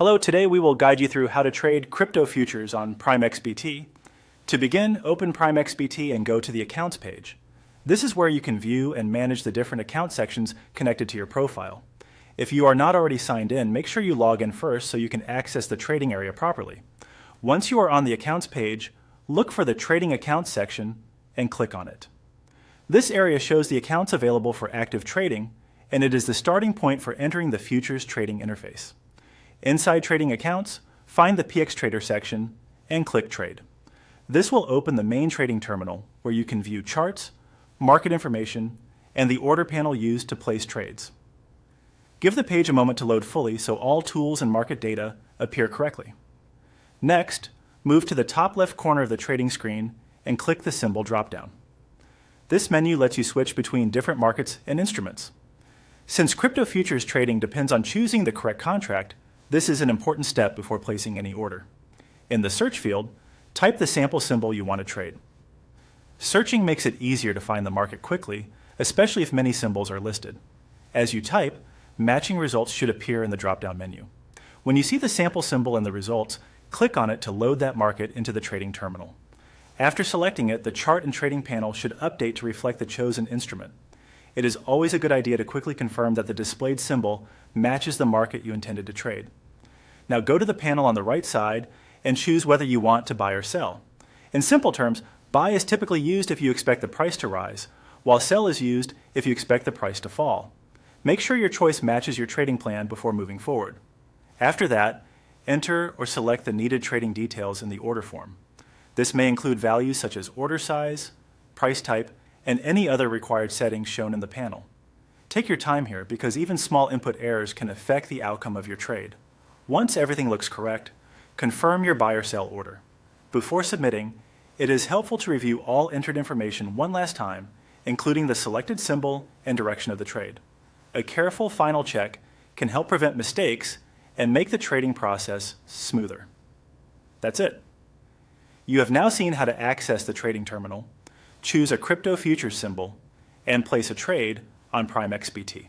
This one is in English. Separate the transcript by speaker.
Speaker 1: Hello, today we will guide you through how to trade crypto futures on PrimeXBT. To begin, open PrimeXBT and go to the Accounts page. This is where you can view and manage the different account sections connected to your profile. If you are not already signed in, make sure you log in first so you can access the trading area properly. Once you are on the Accounts page, look for the Trading Accounts section and click on it. This area shows the accounts available for active trading, and it is the starting point for entering the futures trading interface. Inside Trading Accounts, find the PX Trader section and click Trade. This will open the main trading terminal where you can view charts, market information, and the order panel used to place trades. Give the page a moment to load fully so all tools and market data appear correctly. Next, move to the top left corner of the trading screen and click the symbol dropdown. This menu lets you switch between different markets and instruments. Since crypto futures trading depends on choosing the correct contract, this is an important step before placing any order. In the search field, type the sample symbol you want to trade. Searching makes it easier to find the market quickly, especially if many symbols are listed. As you type, matching results should appear in the drop-down menu. When you see the sample symbol in the results, click on it to load that market into the trading terminal. After selecting it, the chart and trading panel should update to reflect the chosen instrument. It is always a good idea to quickly confirm that the displayed symbol matches the market you intended to trade. Now go to the panel on the right side and choose whether you want to buy or sell. In simple terms, buy is typically used if you expect the price to rise, while sell is used if you expect the price to fall. Make sure your choice matches your trading plan before moving forward. After that, enter or select the needed trading details in the order form. This may include values such as order size, price type, and any other required settings shown in the panel. Take your time here because even small input errors can affect the outcome of your trade. Once everything looks correct, confirm your buy or sell order. Before submitting, it is helpful to review all entered information one last time, including the selected symbol and direction of the trade. A careful final check can help prevent mistakes and make the trading process smoother. That's it. You have now seen how to access the trading terminal, choose a crypto futures symbol, and place a trade on PrimeXBT.